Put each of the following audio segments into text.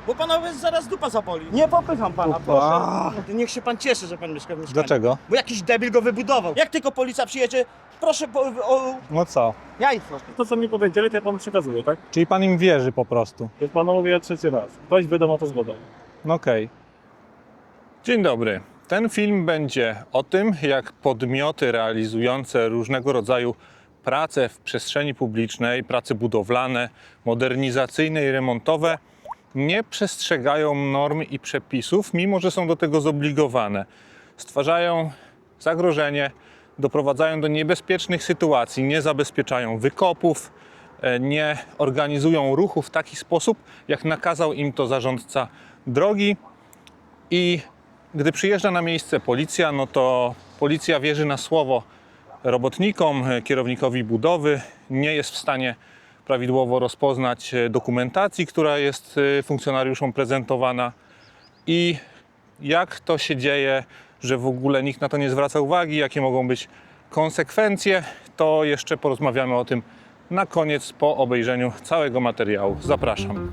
Bo pana zaraz dupa zapoli. Nie popycham pana, proszę. Niech się pan cieszy, że pan mieszka w mieszkaniu. Dlaczego? Bo jakiś debil go wybudował. Jak tylko policja przyjedzie, proszę No co? jajco. To co mi powiedzieli, to ja panu przekazuję, tak? Czyli pan im wierzy po prostu. Więc panu mówię trzeci raz. Ktoś wydał na to zgodę. No okej. Dzień dobry. Ten film będzie o tym, jak podmioty realizujące różnego rodzaju prace w przestrzeni publicznej, prace budowlane, modernizacyjne i remontowe nie przestrzegają norm i przepisów, mimo że są do tego zobligowane. Stwarzają zagrożenie, doprowadzają do niebezpiecznych sytuacji, nie zabezpieczają wykopów, nie organizują ruchu w taki sposób, jak nakazał im to zarządca drogi. I gdy przyjeżdża na miejsce policja, no to policja wierzy na słowo robotnikom, kierownikowi budowy, nie jest w stanie prawidłowo rozpoznać dokumentacji, która jest funkcjonariuszom prezentowana. I jak to się dzieje, że w ogóle nikt na to nie zwraca uwagi, jakie mogą być konsekwencje, to jeszcze porozmawiamy o tym na koniec po obejrzeniu całego materiału. Zapraszam.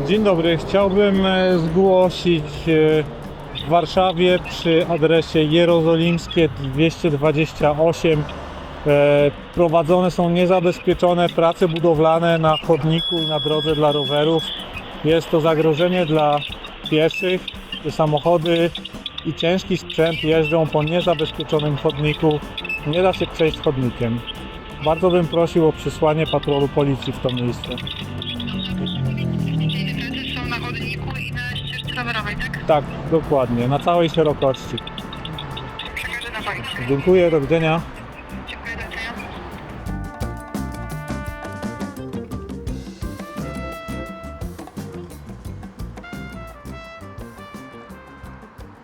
Dzień dobry. Chciałbym zgłosić w Warszawie przy adresie Jerozolimskie 228 prowadzone są niezabezpieczone prace budowlane na chodniku i na drodze dla rowerów. Jest to zagrożenie dla pieszych, że samochody i ciężki sprzęt jeżdżą po niezabezpieczonym chodniku. Nie da się przejść chodnikiem. Bardzo bym prosił o przysłanie patrolu policji w to miejsce. Są na chodniku i na ścieżce rowerowej, tak? Tak, dokładnie, na całej szerokości. Przekażę na Państwa. Dziękuję, do widzenia. Dziękuję, do widzenia.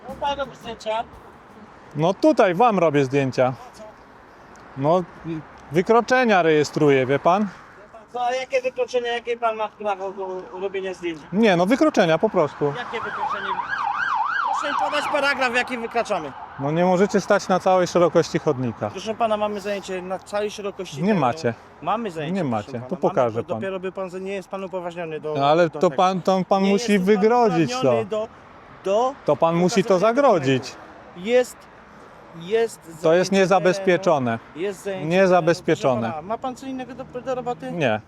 No pan robi zdjęcia. No tutaj wam robię zdjęcia. No, wykroczenia rejestruję, wie pan? To a jakie wykroczenie, jakie pan ma prawo do robienia zdjęć? Nie, no wykroczenia po prostu. Jakie wykroczenie? Proszę mi podać paragraf, w jaki wykraczamy. No nie możecie stać na całej szerokości chodnika. Proszę pana, mamy zajęcie na całej szerokości. Nie terenu. macie. Mamy zajęcie. Nie proszę macie, pana. to pokaże mamy, pan. Dopiero by pan nie jest pan upoważniony do. No, ale do to tego. pan Nie musi jest pan wygrodzić to. uprawniony do To pan musi to pokazania zagrodzić. dokumentu. Jest. To jest zajęcie niezabezpieczone. terenu, Jest zajęcie Niezabezpieczone. terenu. Proszę pana, ma pan co innego do roboty? Nie.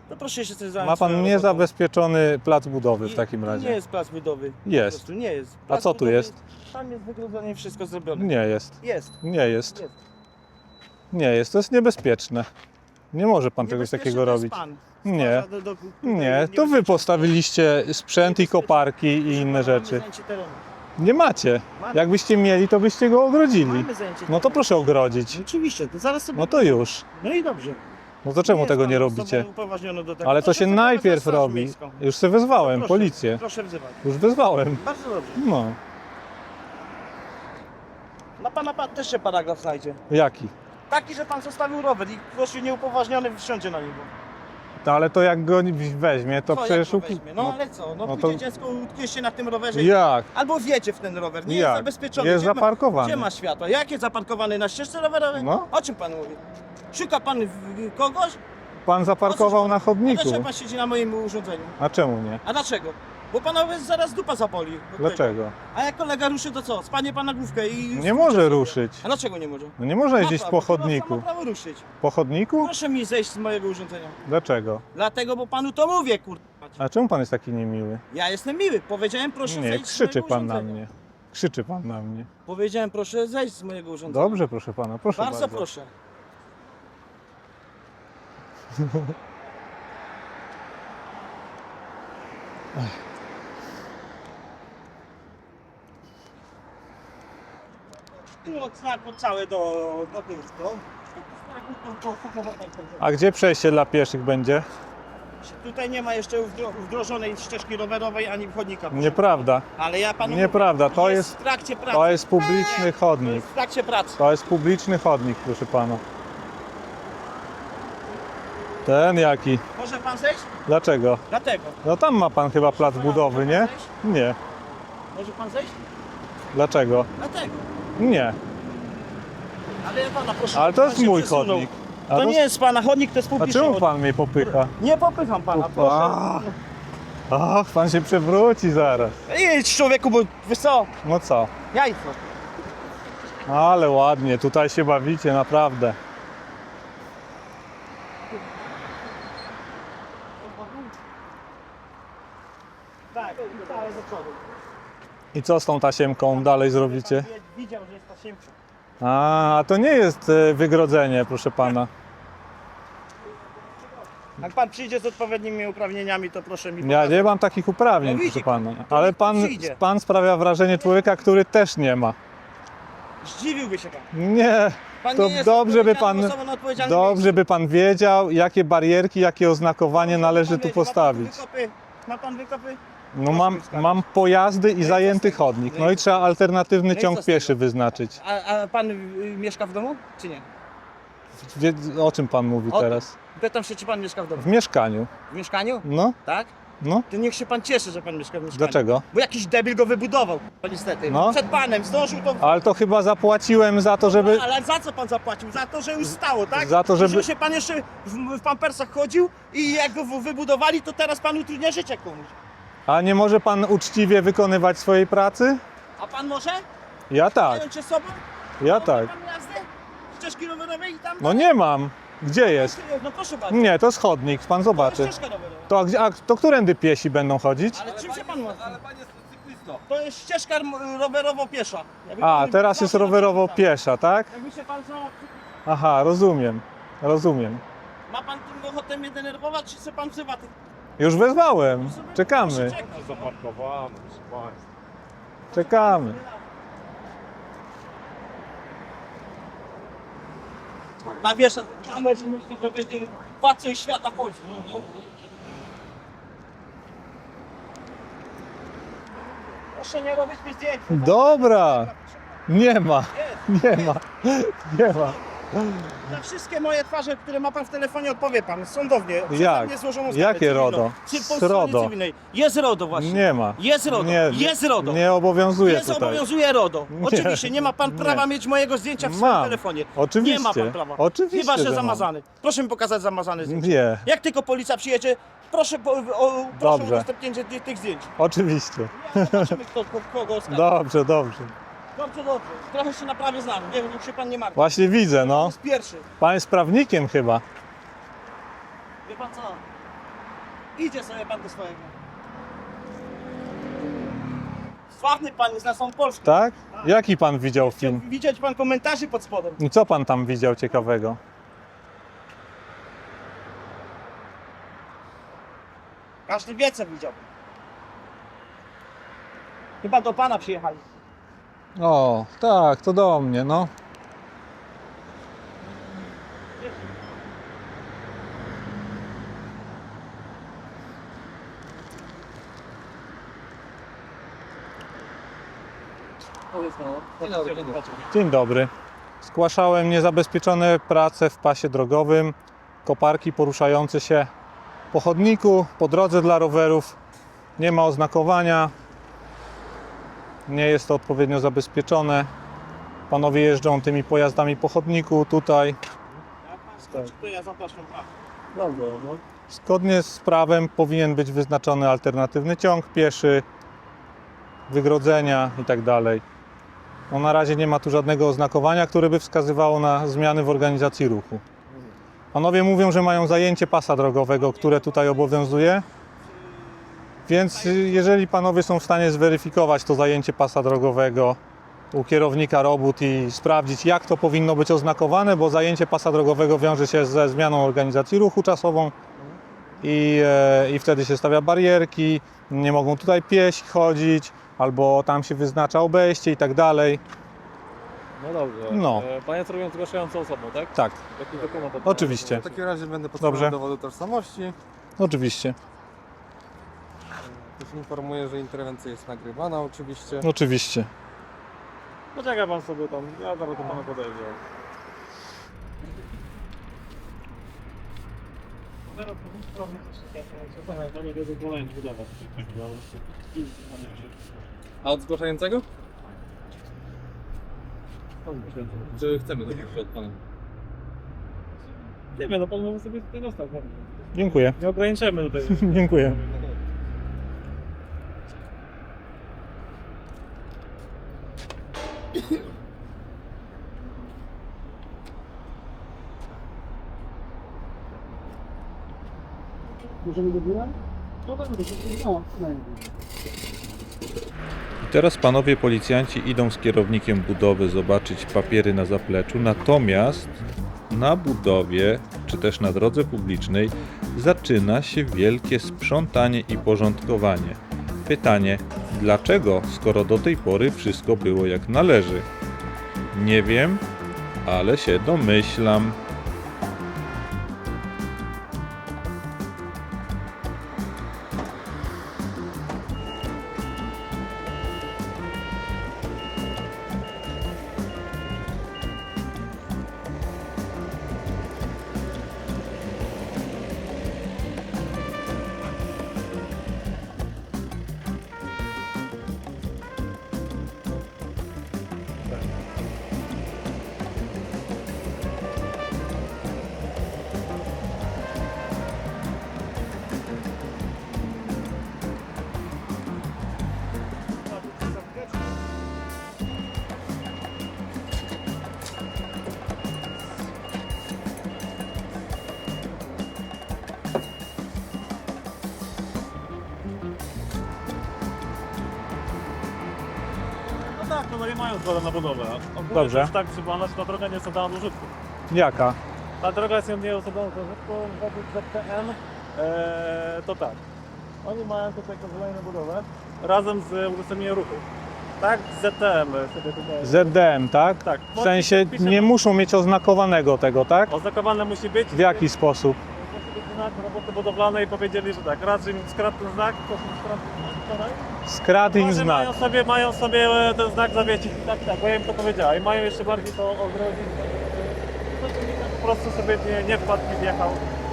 To proszę się coś zająć. Ma swoją pan robotą. niezabezpieczony plac budowy w takim Nie razie. jest plac budowy. Jest. Po prostu nie jest. A Plac co tu budowy jest? Tam jest wygrodzenie, wszystko zrobione. Nie jest. Jest. Nie jest. Jest. Nie jest. To jest niebezpieczne. Nie może pan czegoś Niebezpieczny takiego to jest robić. pan. Nie. Stwarza Nie, to wy postawiliście sprzęt i koparki i inne Mamy rzeczy. zajęcie terenu. Nie macie. Mamy. Jakbyście mieli, to byście go ogrodzili. Mamy zajęcie No terenu. to proszę ogrodzić. Oczywiście, to zaraz sobie. No to już. No i dobrze. No to czemu jest tego pan nie osobą robicie? upoważnioną do tego. Ale to Proszę się wezwać najpierw Straż robi. Miejską. Już sobie wezwałem Proszę, policję. Proszę wzywać. Już wezwałem. Bardzo dobrze. No. Na pana też się paragraf znajdzie. Jaki? Taki, że pan zostawił rower i ktoś nieupoważniony wsiądzie na niego. No ale to jak go weźmie, to Co, jak przecież... go weźmie? No ale co? No, no pójdzie to- dziecko, utknie się na tym rowerze i... Jak? Albo wjedzie w ten rower. Nie Jak? jest zabezpieczony. Jest Gdzie zaparkowany. Gdzie ma światło? Jakie zaparkowane? Na ścieżce rowerowej? No. O czym pan mówi? Szuka pan kogoś? Pan zaparkował na A chodniku. dlaczego pan siedzi na moim urządzeniu? A czemu nie? A dlaczego? Bo pana zaraz dupa zapoli. od tego. Dlaczego? A jak kolega ruszy, to co? Spadnie pan na główkę i... Nie może ruszyć. A dlaczego nie może? No nie można jeździć Ma po prawo, Ma chodniku. prawo ruszyć. Po chodniku? Proszę mi zejść z mojego urządzenia. Dlaczego? Dlatego, bo panu to mówię, kurwa. A czemu pan jest taki niemiły? Ja jestem miły. Powiedziałem proszę Nie, zejść z krzyczy mojego pan na urządzenia. mnie. Krzyczy pan na mnie. Powiedziałem proszę zejść z mojego urządzenia. Dobrze, proszę pana, proszę Bardzo bardzo. proszę. Tu od znaku całe do tego. A gdzie przejście dla pieszych będzie? Tutaj nie ma jeszcze wdrożonej ścieżki rowerowej ani chodnika. Nieprawda. Ale ja panu Nieprawda, to mówię, jest, w trakcie pracy. to jest publiczny chodnik. W trakcie pracy. To jest publiczny chodnik, proszę pana. Ten jaki? Może pan zejść? Dlaczego? Dlatego. No tam ma pan chyba plac budowy, nie? Nie. Może pan zejść? Dlaczego? Dlatego. Nie. Ale ja pana proszę. Ale to pan jest się mój przesunął. chodnik. A To nie jest pana chodnik, to jest A publiczny czemu chodnik. pan mnie popycha? Nie popycham pana, proszę. Ach, pan się przewróci zaraz. Idź człowieku, bo wiesz co? No co? Jajco. Ale ładnie, tutaj się bawicie, naprawdę. Tak, ale do przodu. I co z tą tasiemką dalej zrobicie? Widział, że jest tasiemka. A to nie jest wygrodzenie, proszę pana. Jak pan przyjdzie z odpowiednimi uprawnieniami, to proszę mi Ja pokazać. nie mam takich uprawnień, No widzi proszę pana. to Ale niech pan pan, przyjdzie. pan sprawia wrażenie człowieka, który też nie ma. Zdziwiłby się pan. Nie, Pan to nie jest dobrze by pan, odpowiedzialną osobą na odpowiedzialnym miejscu. dobrze by pan wiedział, jakie barierki, jakie oznakowanie należy tu postawić. Ma pan wykopy? No mam pojazdy i zajęty chodnik, no i trzeba alternatywny No i ciąg co z tego? pieszy wyznaczyć. A pan mieszka w domu, czy nie? O czym pan mówi O- teraz? Pytam się, czy pan mieszka w domu. W mieszkaniu. W mieszkaniu? No, Tak? no. To niech się pan cieszy, że pan mieszka w mieszkaniu. Dlaczego? Bo jakiś debil go wybudował. No niestety. No. Przed panem zdążył to... Ale to chyba zapłaciłem za to, żeby... Ale za co pan zapłacił? Za to, że już stało, tak? Za to, żeby- Że się pan jeszcze w pampersach chodził i jak go wybudowali, to teraz pan utrudnia życie komuś. A nie może pan uczciwie wykonywać swojej pracy? A pan może? Ja tak, Zająć się sobą? ja Ma tak. pan jazdę? Ścieżki rowerowej i tam? No nie mam. Gdzie jest? No proszę bardzo. Nie, to jest chodnik, pan To zobaczy. jest ścieżka rowerowa. To którędy piesi będą chodzić? Ale czym się pan ma? Ale pan jest cyklistą. To jest ścieżka rowerowo-piesza. Jakby A, pan- teraz jest rowerowo-piesza, tak? Jakby się pan za... Aha, rozumiem, rozumiem. Ma pan tym ochotę mnie denerwować, czy chce pan wzywa tych... Już wezwałem, czekamy, Zaparkowałem, proszę państwa. czekamy. Na wiesza kamerę, że myśli, że będzie patrzeć świata chodzi. Proszę nie robić mi zdjęć. Dobra, nie ma, nie ma, nie ma. Na wszystkie moje twarze, które ma pan w telefonie, odpowie pan sądownie. Przeze Jak? mnie złożoną sprawę Jakie cywilną. RODO? Po stronie RODO. cywilnej. Jest RODO właśnie. Nie ma. Jest RODO. Nie, Jest RODO. nie obowiązuje Jest tutaj. obowiązuje RODO. Nie. Oczywiście, nie ma pan prawa Nie. mieć mojego zdjęcia w swoim Mam. telefonie. Oczywiście. Nie ma pan prawa. Oczywiście, Chyba, że że mam. zamazany. Proszę mi pokazać zamazane zdjęcie. Nie, Jak tylko policja przyjedzie, proszę, proszę o Dobrze. udostępnienie tych zdjęć. oczywiście. Nie, zobaczymy kogo oskarży. Dobrze, dobrze. Dobrze, dobrze. Trochę się na prawie znam. Nie wiem, niech się pan nie martwi. Właśnie widzę, To no. jest pierwszy. Pan jest prawnikiem chyba. Wie pan co? Idzie sobie pan do swojego. Sławny pan jest na całą Polskę. Tak? Jaki pan widział film? Widzieć pan komentarzy pod spodem. I co pan tam widział ciekawego? Każdy wie, co widział. Chyba do pana przyjechali. O, tak, to do mnie, no. Dzień dobry. Zgłaszałem niezabezpieczone prace w pasie drogowym, koparki poruszające się po chodniku, po drodze dla rowerów. Nie ma oznakowania, nie jest to odpowiednio zabezpieczone. Panowie jeżdżą tymi pojazdami po chodniku tutaj. Jak pan skoczy, to ja zapraszam pana. Dobra, no. Zgodnie z prawem powinien być wyznaczony alternatywny ciąg pieszy, wygrodzenia itd. No na razie nie ma tu żadnego oznakowania, które by wskazywało na zmiany w organizacji ruchu. Panowie mówią, że mają zajęcie pasa drogowego, które tutaj obowiązuje. Więc jeżeli panowie są w stanie zweryfikować to zajęcie pasa drogowego u kierownika robót i sprawdzić, jak to powinno być oznakowane, bo zajęcie pasa drogowego wiąże się ze zmianą organizacji ruchu czasową, i wtedy się stawia barierki, nie mogą tutaj piesi chodzić, albo tam się wyznacza obejście i tak dalej. No dobrze. No. Pan jest robią zgłaszającą osobą, tak? Tak, Jaki dokument? oczywiście, W takim razie będę Dobrze. potrzebował dowodu tożsamości. oczywiście, Też informuję, że interwencja jest nagrywana oczywiście. oczywiście. Poczeka pan sobie tam, ja zaraz do pana podejdę. A od zgłaszającego? Czy chcemy tego od pana? Nie wiem, no pan może sobie tutaj dostać. Dziękuję, Nie ograniczamy tutaj. dziękuję. I teraz panowie policjanci idą z kierownikiem budowy zobaczyć papiery na zapleczu, natomiast na budowie, czy też na drodze publicznej zaczyna się wielkie sprzątanie i porządkowanie. Pytanie, dlaczego, skoro do tej pory wszystko było jak należy? Nie wiem, ale się domyślam. No tak, no nie mają zgody na budowę. Ogólnie Dobrze. to jest tak, że pana, że ta droga nie jest oddana do użytku. Jaka? Ta droga jest nie jest oddana do użytku, według ZTM to tak. Oni mają tutaj pozwolenie na budowę razem z udostępnieniem ruchu. Tak, ZTM sobie tutaj. ZDM, tak? Tak. W sensie nie muszą mieć oznakowanego tego, tak? Oznakowane musi być. W jaki sposób? Musi być znak roboty budowlanej i powiedzieli, że tak, raz, że im skradł ten znak, to im skradł ten znak wczoraj. Skradł im Chyba, że znak. mają sobie ten znak zawiesić. Tak, bo ja im to powiedziałem. I mają jeszcze bardziej to ogrodzić. Po prostu sobie nie wpadł, nie wjechał.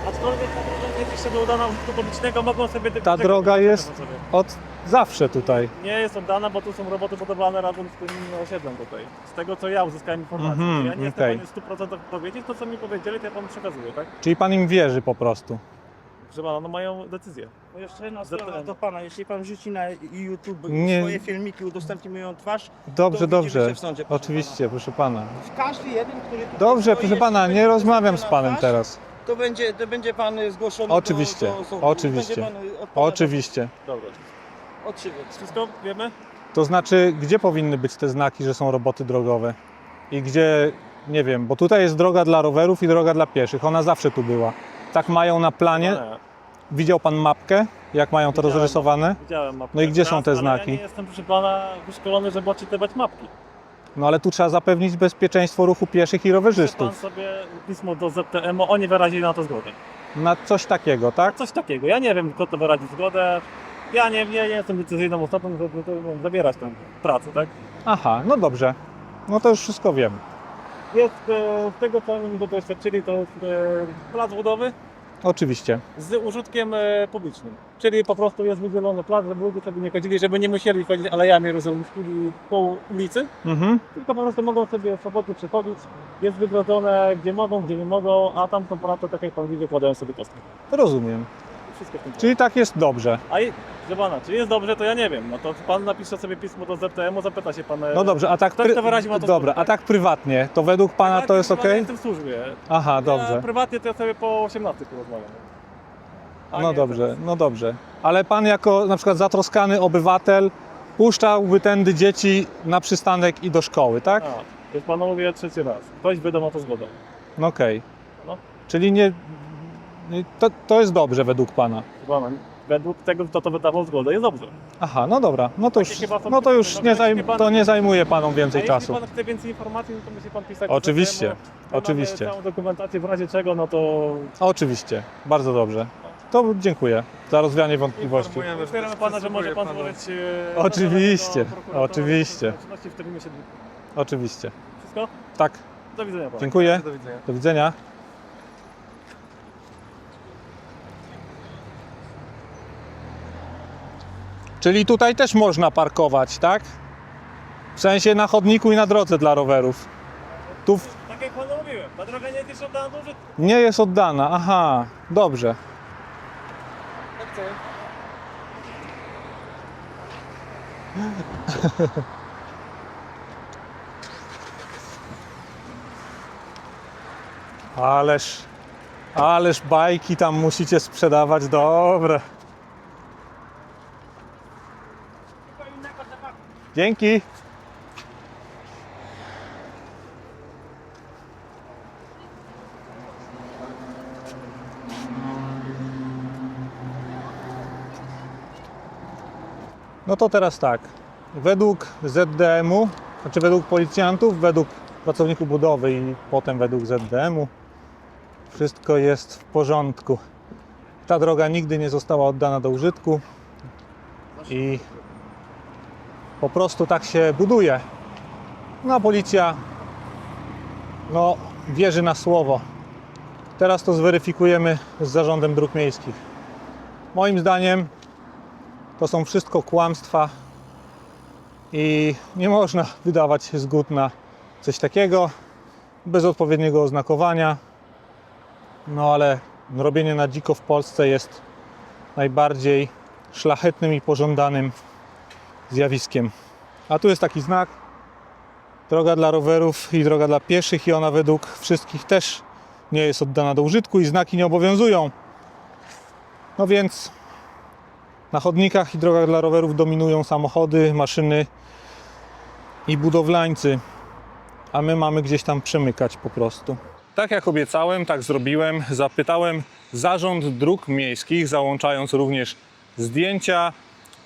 Aczkolwiek ta droga jest jeszcze do udana użytku publicznego, mogą sobie... Ta droga jest od zawsze tutaj. Nie jest oddana, bo tu są roboty budowlane razem z tym osiedlem tutaj. Z tego co ja uzyskałem informację. Mhm, Ja nie jestem okej. w 100% powiedzieć, to co mi powiedzieli, to ja panu przekazuję, tak? Czyli pan im wierzy po prostu. Że pana, no mają decyzję. No jeszcze jedna ZTM. sprawa do pana, jeśli pan wrzuci na YouTube Nie. swoje filmiki, udostępni moją twarz, Dobrze, to widzimy dobrze. się w sądzie, proszę Oczywiście, proszę pana. każdy jeden, który tutaj Dobrze, stoi, proszę jeśli pana, będzie nie rozmawiam z udostępniona panem twarz, teraz. to będzie pan zgłoszony Oczywiście, do sądu. oczywiście. Będzie pan odpowiadał. Oczywiście. Dobra. Oczywiście. Wszystko wiemy? To znaczy, gdzie powinny być te znaki, że są roboty drogowe? I gdzie, nie wiem, bo tutaj jest droga dla rowerów i droga dla pieszych. Ona zawsze tu była. Tak mają na planie. Nie. Widział pan mapkę, jak mają to Widziałem. rozrysowane? Widziałem mapkę. No i gdzie są raz, te ale znaki? Ja nie jestem, proszę pana, wyszkolony, żeby odczytywać mapki. No ale tu trzeba zapewnić bezpieczeństwo ruchu pieszych i Pan rowerzystów. sobie pismo do ZTM-u, oni wyrazili na to zgodę. Na coś takiego, tak? Coś takiego. Ja nie wiem, kto to wyrazi zgodę. Ja nie jestem decyzyjną osobą, żeby to zabierać tę pracę, tak? Aha, no dobrze. No to już wszystko wiem. Jest, z tego co mi doświadczyli, to jest plac budowy Oczywiście. z użytkiem publicznym. Czyli po prostu jest wydzielony plac, żeby ludzie sobie nie chodzili, żeby nie musieli chodzić alejami rozumskimi po ulicy, Mhm. tylko po prostu mogą sobie swobodnie przechodzić. Jest wygrodzone, gdzie mogą, gdzie nie mogą, a tam są ponadto, tak jak pan widzi, kładają sobie kostki. Rozumiem. Wszystko w tym. Czyli tak jest dobrze. Że pana, czy jest dobrze, to ja nie wiem. No to pan napisze sobie pismo do ZTM-u, zapyta się pan. No dobrze, a tak Ktoś to wyraził na to dobra, zgodę, a tak prywatnie, to według pana to jest ok? Ja jestem w służbie. Aha, Ja dobrze. prywatnie to ja sobie po 18 porozmawiam. A No nie dobrze, teraz. no dobrze. Ale pan jako na przykład zatroskany obywatel puszczałby tędy dzieci na przystanek i do szkoły, tak? A, już panu mówię trzeci raz. Ktoś wydał na to zgodę. No okej. No. Czyli To jest dobrze według pana. Chyba, no, według tego, kto to wydawał zgodę, jest dobrze. Aha, no dobra, no to już, Takie chyba są no to już przepisy, no, jeśli pan- to nie zajmuje panom A więcej jeśli czasu. pan chce więcej informacji, no to musi pan pisać. Oczywiście, do systemu. oczywiście. Mamy całą dokumentację, w razie czego, no to Oczywiście, bardzo dobrze. To dziękuję za rozwianie wątpliwości. Informujemy, wspieramy pana, że może pan złożyć... Oczywiście, do prokuratora oczywiście. czynności, w którym się... Oczywiście. Wszystko? Tak, Do widzenia pana. dziękuję. Do widzenia. Do widzenia. Czyli tutaj też można parkować, tak? W sensie na chodniku i na drodze dla rowerów. Tu Tak jak panu mówiłem, ta droga nie jest jeszcze oddana do użytku. nie jest oddana. Aha, dobrze. Do widzenia. Ależ bajki tam musicie sprzedawać, dobre. Dzięki. No to teraz tak. Według ZDM-u, znaczy według policjantów, według pracowników budowy i potem według ZDM-u wszystko jest w porządku. Ta droga nigdy nie została oddana do użytku i po prostu tak się buduje. No a policja no, wierzy na słowo. Teraz to zweryfikujemy z Zarządem Dróg Miejskich. Moim zdaniem to są wszystko kłamstwa i nie można wydawać zgód na coś takiego bez odpowiedniego oznakowania. No ale robienie na dziko w Polsce jest najbardziej szlachetnym i pożądanym zjawiskiem. A tu jest taki znak, droga dla rowerów i droga dla pieszych i ona według wszystkich też nie jest oddana do użytku i znaki nie obowiązują. No więc na chodnikach i drogach dla rowerów dominują samochody, maszyny i budowlańcy, a my mamy gdzieś tam przemykać po prostu. Tak jak obiecałem, tak zrobiłem. Zapytałem Zarząd Dróg Miejskich, załączając również zdjęcia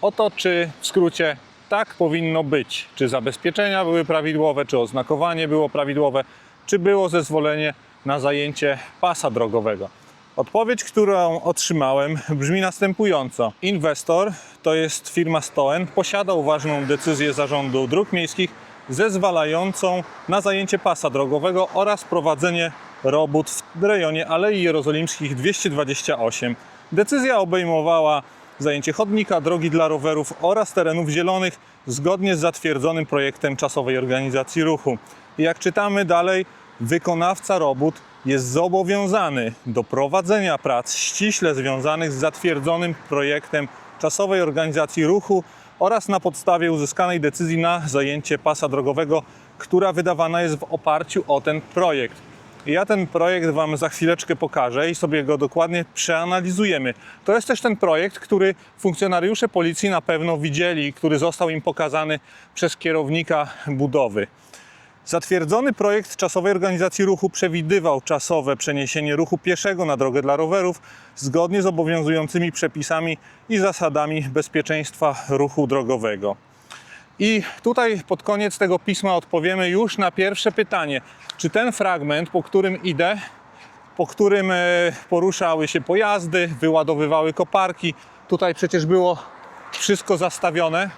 o to, czy w skrócie tak powinno być. Czy zabezpieczenia były prawidłowe, czy oznakowanie było prawidłowe, czy było zezwolenie na zajęcie pasa drogowego. Odpowiedź, którą otrzymałem, brzmi następująco. Inwestor, to jest firma Stoen, posiada uważną decyzję Zarządu Dróg Miejskich zezwalającą na zajęcie pasa drogowego oraz prowadzenie robót w rejonie Alei Jerozolimskich 228. Decyzja obejmowała zajęcie chodnika, drogi dla rowerów oraz terenów zielonych zgodnie z zatwierdzonym projektem czasowej organizacji ruchu. I jak czytamy dalej, wykonawca robót jest zobowiązany do prowadzenia prac ściśle związanych z zatwierdzonym projektem czasowej organizacji ruchu oraz na podstawie uzyskanej decyzji na zajęcie pasa drogowego, która wydawana jest w oparciu o ten projekt. Ja ten projekt Wam za chwileczkę pokażę i sobie go dokładnie przeanalizujemy. To jest też ten projekt, który funkcjonariusze policji na pewno widzieli, który został im pokazany przez kierownika budowy. Zatwierdzony projekt czasowej organizacji ruchu przewidywał czasowe przeniesienie ruchu pieszego na drogę dla rowerów zgodnie z obowiązującymi przepisami i zasadami bezpieczeństwa ruchu drogowego. I tutaj pod koniec tego pisma odpowiemy już na pierwsze pytanie. Czy ten fragment, po którym idę, po którym poruszały się pojazdy, wyładowywały koparki, tutaj przecież było wszystko zastawione,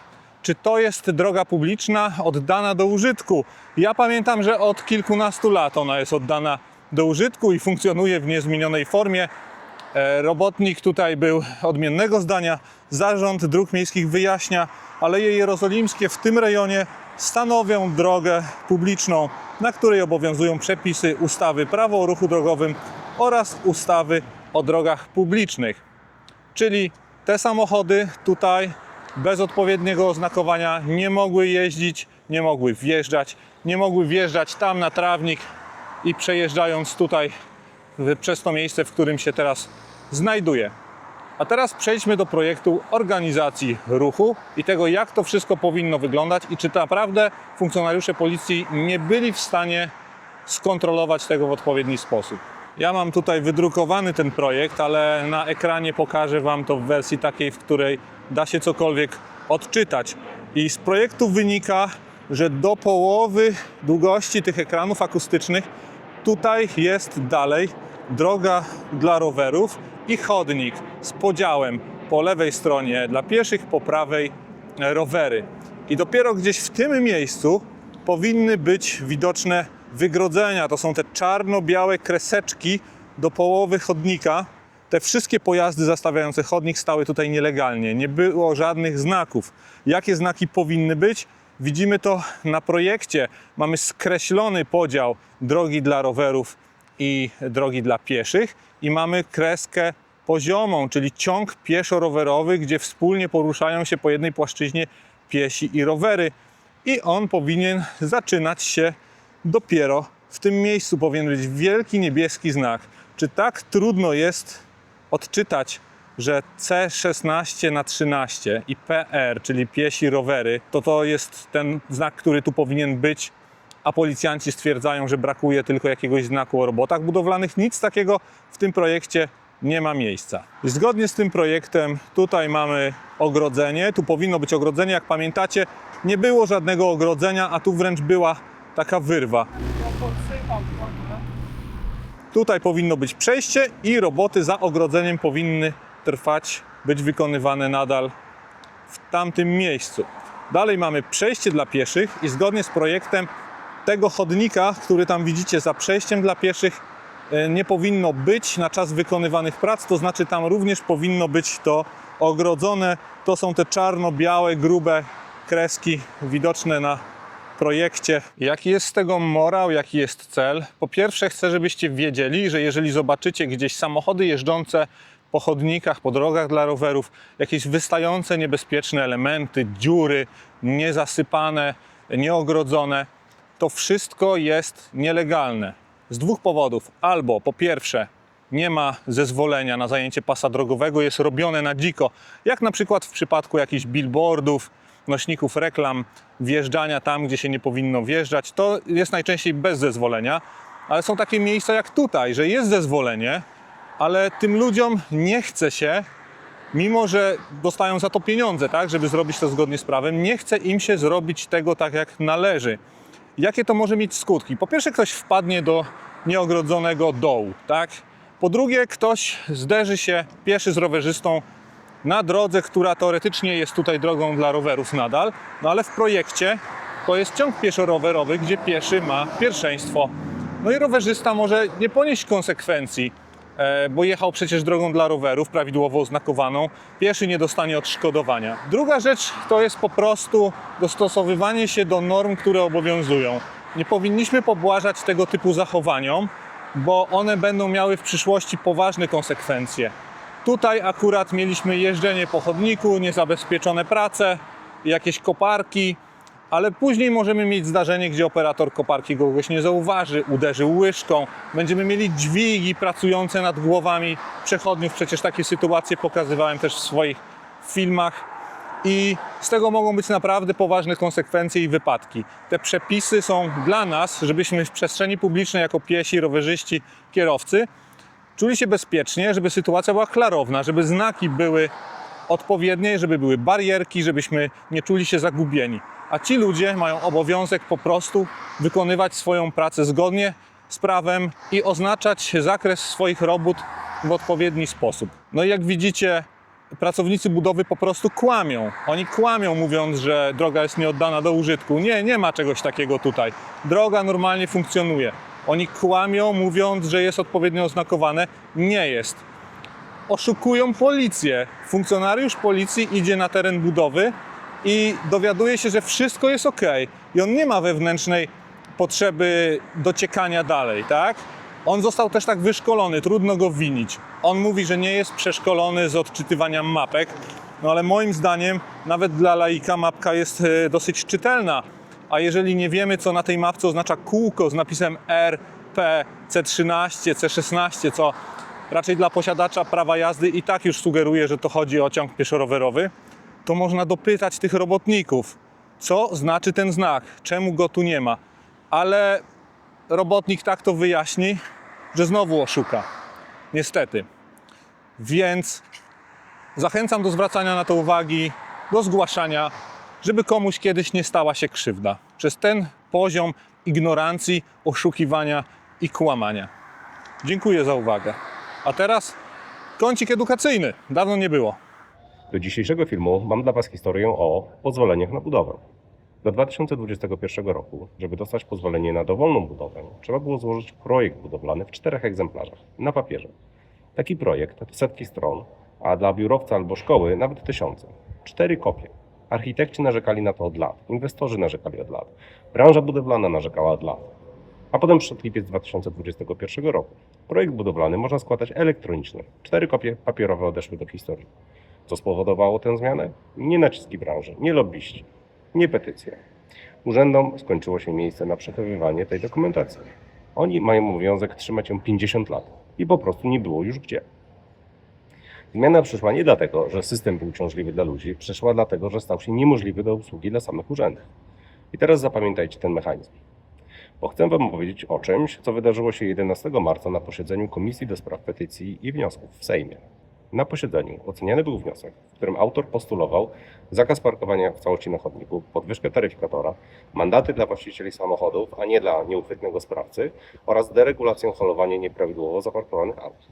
czy to jest droga publiczna oddana do użytku? Ja pamiętam, że od kilkunastu lat ona jest oddana do użytku i funkcjonuje w niezmienionej formie. Robotnik tutaj był odmiennego zdania. Zarząd Dróg Miejskich wyjaśnia, Aleje Jerozolimskie w tym rejonie stanowią drogę publiczną, na której obowiązują przepisy ustawy Prawo o ruchu drogowym oraz ustawy o drogach publicznych. Czyli te samochody tutaj bez odpowiedniego oznakowania nie mogły jeździć, nie mogły wjeżdżać, nie mogły wjeżdżać tam na trawnik i przejeżdżając tutaj przez to miejsce, w którym się teraz znajduję. A teraz przejdźmy do projektu organizacji ruchu i tego, jak to wszystko powinno wyglądać i czy naprawdę funkcjonariusze policji nie byli w stanie skontrolować tego w odpowiedni sposób. Ja mam tutaj wydrukowany ten projekt, ale na ekranie pokażę Wam to w wersji takiej, w której da się cokolwiek odczytać. I z projektu wynika, że do połowy długości tych ekranów akustycznych tutaj jest dalej droga dla rowerów i chodnik z podziałem po lewej stronie dla pieszych, po prawej rowery. I dopiero gdzieś w tym miejscu powinny być widoczne wygrodzenia. To są te czarno-białe kreseczki do połowy chodnika. Te wszystkie pojazdy zastawiające chodnik stały tutaj nielegalnie. Nie było żadnych znaków. Jakie znaki powinny być? Widzimy to na projekcie. Mamy skreślony podział drogi dla rowerów i drogi dla pieszych i mamy kreskę poziomą, czyli ciąg pieszo-rowerowy, gdzie wspólnie poruszają się po jednej płaszczyźnie piesi i rowery. I on powinien zaczynać się dopiero w tym miejscu. Powinien być wielki niebieski znak. Czy tak trudno jest odczytać, że C16/13 i PR, czyli piesi rowery, to jest ten znak, który tu powinien być, a policjanci stwierdzają, że brakuje tylko jakiegoś znaku o robotach budowlanych. Nic takiego w tym projekcie nie ma miejsca. Zgodnie z tym projektem tutaj mamy ogrodzenie, tu powinno być ogrodzenie. Jak pamiętacie, nie było żadnego ogrodzenia, a tu wręcz była taka wyrwa. Tutaj powinno być przejście i roboty za ogrodzeniem powinny trwać, być wykonywane nadal w tamtym miejscu. Dalej mamy przejście dla pieszych i zgodnie z projektem tego chodnika, który tam widzicie za przejściem dla pieszych, nie powinno być na czas wykonywanych prac, to znaczy tam również powinno być to ogrodzone. To są te czarno-białe, grube kreski widoczne na projekcie. Jaki jest z tego morał, jaki jest cel? Po pierwsze chcę, żebyście wiedzieli, że jeżeli zobaczycie gdzieś samochody jeżdżące po chodnikach, po drogach dla rowerów, jakieś wystające niebezpieczne elementy, dziury, niezasypane, nieogrodzone, to wszystko jest nielegalne. Z dwóch powodów. Albo po pierwsze nie ma zezwolenia na zajęcie pasa drogowego, jest robione na dziko, jak na przykład w przypadku jakichś billboardów, nośników reklam, wjeżdżania tam, gdzie się nie powinno wjeżdżać. To jest najczęściej bez zezwolenia, ale są takie miejsca jak tutaj, że jest zezwolenie, ale tym ludziom nie chce się, mimo że dostają za to pieniądze, tak, żeby zrobić to zgodnie z prawem, nie chce im się zrobić tego tak, jak należy. Jakie to może mieć skutki? Po pierwsze, ktoś wpadnie do nieogrodzonego dołu, tak? Po drugie, ktoś zderzy się pieszy z rowerzystą na drodze, która teoretycznie jest tutaj drogą dla rowerów nadal, no ale w projekcie to jest ciąg pieszo-rowerowy, gdzie pieszy ma pierwszeństwo. No i rowerzysta może nie ponieść konsekwencji, bo jechał przecież drogą dla rowerów, prawidłowo oznakowaną, pieszy nie dostanie odszkodowania. Druga rzecz to jest po prostu dostosowywanie się do norm, które obowiązują. Nie powinniśmy pobłażać tego typu zachowaniom, bo one będą miały w przyszłości poważne konsekwencje. Tutaj akurat mieliśmy jeżdżenie po chodniku, niezabezpieczone prace, jakieś koparki, ale później możemy mieć zdarzenie, gdzie operator koparki kogoś nie zauważy, uderzył łyżką. Będziemy mieli dźwigi pracujące nad głowami przechodniów. Przecież takie sytuacje pokazywałem też w swoich filmach. I z tego mogą być naprawdę poważne konsekwencje i wypadki. Te przepisy są dla nas, żebyśmy w przestrzeni publicznej jako piesi, rowerzyści, kierowcy czuli się bezpiecznie, żeby sytuacja była klarowna, żeby znaki były odpowiednie, żeby były barierki, żebyśmy nie czuli się zagubieni. A ci ludzie mają obowiązek po prostu wykonywać swoją pracę zgodnie z prawem i oznaczać zakres swoich robót w odpowiedni sposób. No i jak widzicie, pracownicy budowy po prostu kłamią. Oni kłamią, mówiąc, że droga jest nieoddana do użytku. Nie ma czegoś takiego tutaj. Droga normalnie funkcjonuje. Oni kłamią, mówiąc, że jest odpowiednio oznakowane. Nie jest. Oszukują policję. Funkcjonariusz policji idzie na teren budowy i dowiaduje się, że wszystko jest ok. I on nie ma wewnętrznej potrzeby dociekania dalej, tak? On został też tak wyszkolony, trudno go winić. On mówi, że nie jest przeszkolony z odczytywania mapek, no ale moim zdaniem nawet dla laika mapka jest dosyć czytelna. A jeżeli nie wiemy, co na tej mapce oznacza kółko z napisem R, P, C13, C16, co raczej dla posiadacza prawa jazdy i tak już sugeruje, że to chodzi o ciąg pieszo-rowerowy, to można dopytać tych robotników, co znaczy ten znak, czemu go tu nie ma. Ale robotnik tak to wyjaśni, że znowu oszuka. Niestety. Więc zachęcam do zwracania na to uwagi, do zgłaszania, żeby komuś kiedyś nie stała się krzywda przez ten poziom ignorancji, oszukiwania i kłamania. Dziękuję za uwagę. A teraz kącik edukacyjny. Dawno nie było. Do dzisiejszego filmu mam dla Was historię o pozwoleniach na budowę. Do 2021 roku, żeby dostać pozwolenie na dowolną budowę, trzeba było złożyć projekt budowlany w 4 egzemplarzach na papierze. Taki projekt to setki stron, a dla biurowca albo szkoły nawet tysiące. 4 kopie. Architekci narzekali na to od lat, inwestorzy narzekali od lat, branża budowlana narzekała od lat. A potem przyszedł lipiec 2021 roku. Projekt budowlany można składać elektronicznie. 4 kopie papierowe odeszły do historii. Co spowodowało tę zmianę? Nie naciski branży, nie lobbyści, nie petycje. Urzędom skończyło się miejsce na przechowywanie tej dokumentacji. Oni mają obowiązek trzymać ją 50 lat i po prostu nie było już gdzie. Zmiana przyszła nie dlatego, że system był uciążliwy dla ludzi, przyszła dlatego, że stał się niemożliwy do obsługi dla samych urzędów. I teraz zapamiętajcie ten mechanizm. Bo chcę Wam opowiedzieć o czymś, co wydarzyło się 11 marca na posiedzeniu Komisji do Spraw Petycji i Wniosków w Sejmie. Na posiedzeniu oceniany był wniosek, w którym autor postulował zakaz parkowania w całości na chodniku, podwyżkę taryfikatora, mandaty dla właścicieli samochodów, a nie dla nieuchwytnego sprawcy oraz deregulację holowania nieprawidłowo zaparkowanych aut.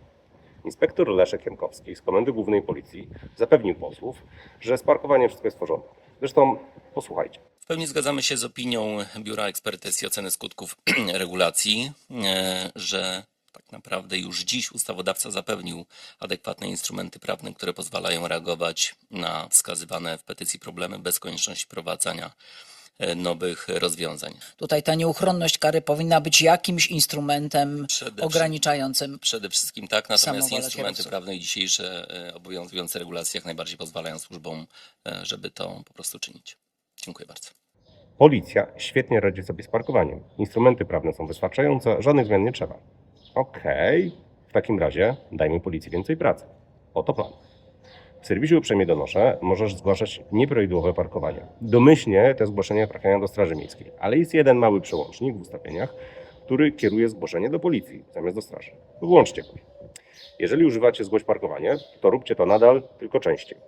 Inspektor Leszek Jankowski z Komendy Głównej Policji zapewnił posłów, że z parkowaniem wszystko jest w porządku. Zresztą posłuchajcie. W pełni zgadzamy się z opinią Biura Ekspertyz i Oceny Skutków Regulacji, że tak naprawdę już dziś ustawodawca zapewnił adekwatne instrumenty prawne, które pozwalają reagować na wskazywane w petycji problemy bez konieczności wprowadzania nowych rozwiązań. Tutaj ta nieuchronność kary powinna być jakimś instrumentem ograniczającym. Przede wszystkim tak, natomiast samowolę instrumenty kierowców. prawne i dzisiejsze obowiązujące regulacje jak najbardziej pozwalają służbom, żeby to po prostu czynić. Dziękuję bardzo. Policja świetnie radzi sobie z parkowaniem. Instrumenty prawne są wystarczające, żadnych zmian nie trzeba. Okej, w takim razie dajmy policji więcej pracy. Oto plan. W serwisie Uprzejmie Donoszę możesz zgłaszać nieprawidłowe parkowania. Domyślnie te zgłoszenia trafiają do Straży Miejskiej, ale jest jeden mały przełącznik w ustawieniach, który kieruje zgłoszenie do policji zamiast do straży. Włączcie go. Jeżeli używacie zgłoś parkowanie, to róbcie to nadal, tylko częściej.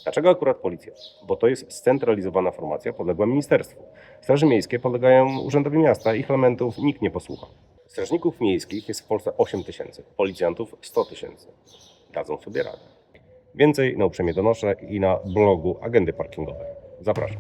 Dlaczego akurat policja? Bo to jest scentralizowana formacja podległa ministerstwu. Straże miejskie podlegają urzędowi miasta, ich elementów nikt nie posłucha. Strażników miejskich jest w Polsce 8 tysięcy, policjantów 100 tysięcy. Dadzą sobie radę. Więcej na Uprzejmie Donoszę i na blogu Agendy Parkingowe. Zapraszam.